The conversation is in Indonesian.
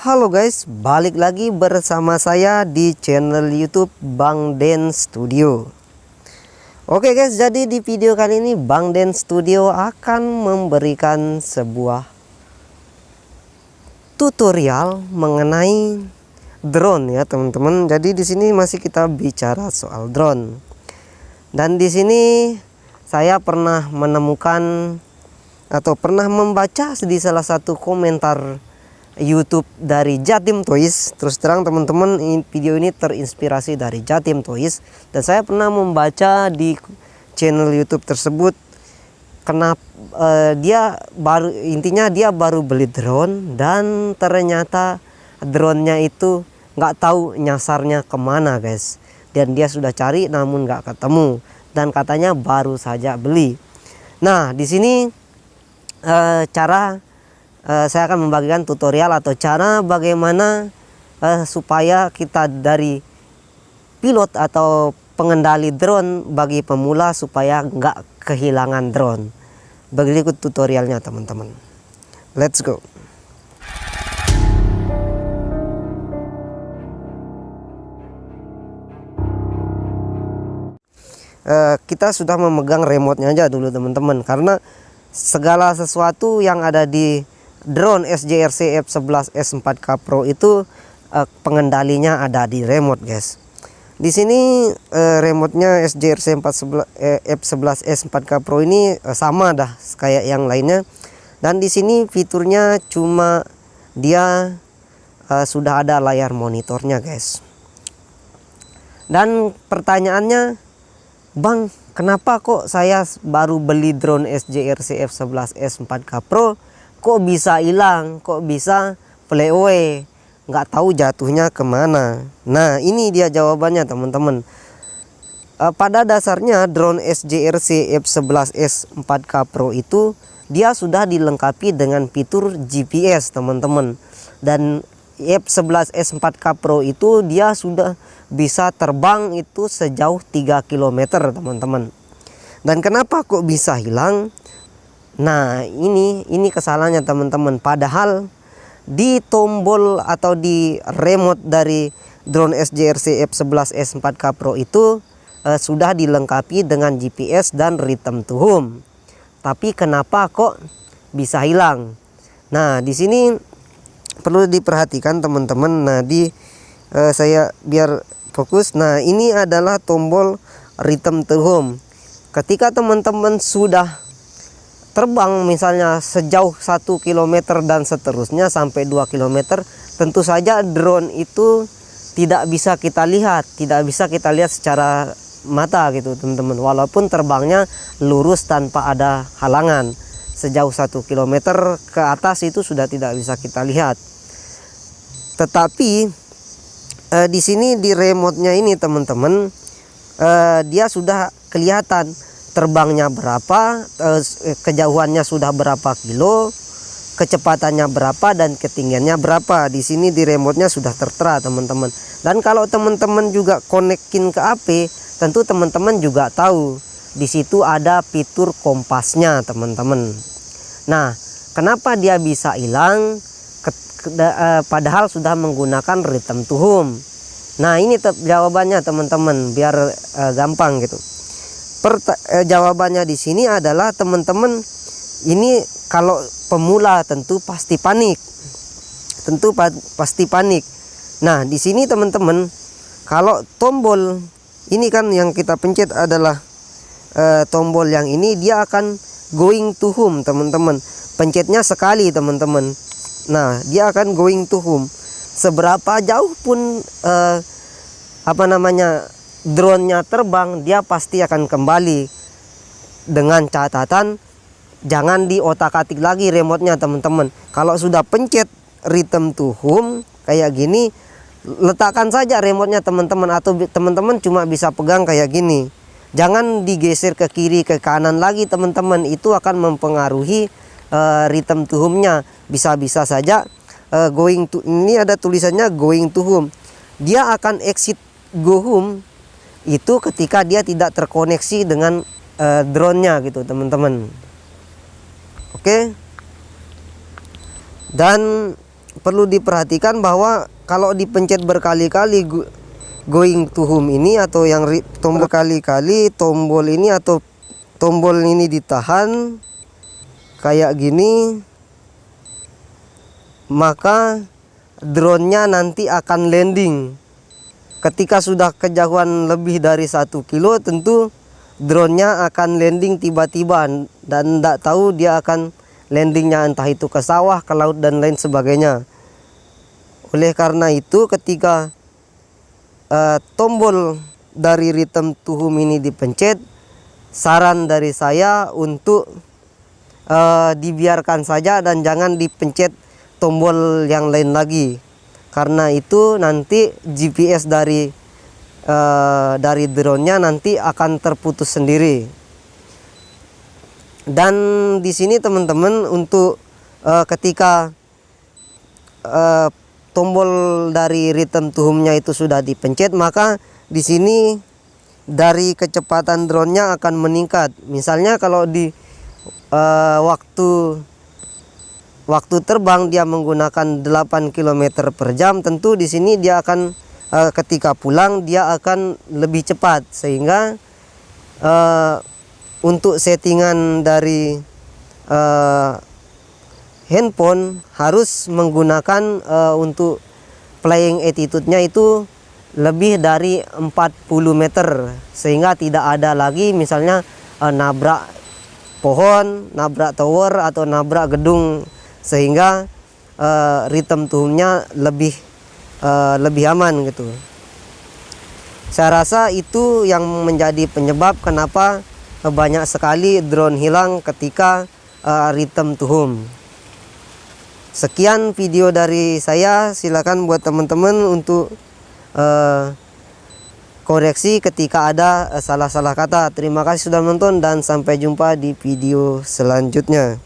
Halo guys, balik lagi bersama saya di channel YouTube Bang Den Studio. Oke guys, jadi di video kali ini Bang Den Studio akan memberikan sebuah tutorial mengenai drone ya teman-teman. Jadi di sini masih kita bicara soal drone. Dan di sini saya pernah menemukan atau pernah membaca di salah satu komentar YouTube dari Jatim Toys. Terus terang teman-teman, video ini terinspirasi dari Jatim Toys, dan saya pernah membaca di channel YouTube tersebut kenapa dia baru beli drone, dan ternyata drone-nya itu nggak tahu nyasarnya kemana guys, dan dia sudah cari namun nggak ketemu, dan katanya baru saja beli. Nah di sini saya akan membagikan tutorial atau cara bagaimana supaya kita dari pilot atau pengendali drone bagi pemula supaya nggak kehilangan drone. Berikut tutorialnya teman-teman. Let's go. Kita sudah memegang remote-nya aja dulu teman-teman, karena segala sesuatu yang ada di drone SJRC F11S4K Pro itu pengendalinya ada di remote guys. Di sini remote-nya SJRC F11S4K Pro ini sama dah kayak yang lainnya, dan di sini fiturnya cuma dia sudah ada layar monitornya guys. Dan pertanyaannya, Bang, kenapa kok saya baru beli drone SJRC F11S4K Pro kok bisa hilang, kok bisa play away, nggak tahu jatuhnya kemana? Nah ini dia jawabannya teman-teman. Pada dasarnya drone SJRC F11S4K Pro itu dia sudah dilengkapi dengan fitur GPS teman-teman, dan F11S4K Pro itu dia sudah bisa terbang itu sejauh 3 km teman-teman. Dan kenapa kok bisa hilang? Nah ini kesalahannya teman-teman. Padahal di tombol atau di remote dari drone SJRC F11S4K Pro itu sudah dilengkapi dengan GPS dan return to home. Tapi kenapa kok bisa hilang? Nah di sini perlu diperhatikan teman-teman. Nah saya biar fokus. Nah ini adalah tombol return to home. Ketika teman-teman sudah terbang misalnya sejauh 1 km dan seterusnya sampai 2 km, tentu saja drone itu tidak bisa kita lihat, secara mata gitu teman-teman, walaupun terbangnya lurus tanpa ada halangan. Sejauh 1 km ke atas itu sudah tidak bisa kita lihat. Tetapi di sini di remote-nya ini teman-teman, dia sudah kelihatan terbangnya berapa, kejauhannya sudah berapa kilo, kecepatannya berapa, dan ketinggiannya berapa. Di sini di remote-nya sudah tertera teman-teman. Dan kalau teman-teman juga konekin ke HP, tentu teman-teman juga tahu di situ ada fitur kompasnya teman-teman. Nah kenapa dia bisa hilang padahal sudah menggunakan return to home? Nah ini jawabannya teman-teman, biar gampang gitu. Jawabannya di sini adalah teman-teman, ini kalau pemula tentu pasti panik, pasti panik. Nah di sini teman-teman, kalau tombol ini kan yang kita pencet adalah tombol yang ini, dia akan going to home teman-teman. Pencetnya sekali teman-teman. Nah dia akan going to home. Seberapa jauh pun drone-nya terbang, dia pasti akan kembali, dengan catatan jangan diotak-atik lagi remote-nya teman-teman. Kalau sudah pencet return to home kayak gini, letakkan saja remote-nya teman-teman, atau teman-teman cuma bisa pegang kayak gini. Jangan digeser ke kiri ke kanan lagi teman-teman, itu akan mempengaruhi return to home-nya. Bisa-bisa saja going to, ini ada tulisannya going to home, dia akan exit go home itu ketika dia tidak terkoneksi dengan drone-nya gitu teman-teman. Oke. Dan perlu diperhatikan bahwa kalau dipencet berkali-kali going to home ini atau yang tombol kali-kali, tombol ini atau tombol ini ditahan kayak gini, maka drone-nya nanti akan landing. Ketika sudah kejauhan lebih dari 1 kilo, tentu drone-nya akan landing tiba-tiba dan tidak tahu dia akan landingnya entah itu ke sawah, ke laut dan lain sebagainya. Oleh karena itu ketika tombol dari return to home ini dipencet, saran dari saya untuk dibiarkan saja dan jangan dipencet tombol yang lain lagi, karena itu nanti GPS dari drone-nya nanti akan terputus sendiri. Dan di sini teman-teman, untuk ketika tombol dari return to home-nya itu sudah dipencet, maka di sini dari kecepatan drone-nya akan meningkat. Misalnya kalau di waktu terbang dia menggunakan 8 km per jam, tentu di sini dia akan ketika pulang dia akan lebih cepat, sehingga untuk settingan dari handphone harus menggunakan untuk flying attitude-nya itu lebih dari 40 meter, sehingga tidak ada lagi misalnya nabrak pohon, nabrak tower atau nabrak gedung, sehingga return to home-nya lebih aman gitu. Saya rasa itu yang menjadi penyebab kenapa banyak sekali drone hilang ketika return to home. Sekian video dari saya, silakan buat teman-teman untuk koreksi ketika ada salah-salah kata. Terima kasih sudah menonton dan sampai jumpa di video selanjutnya.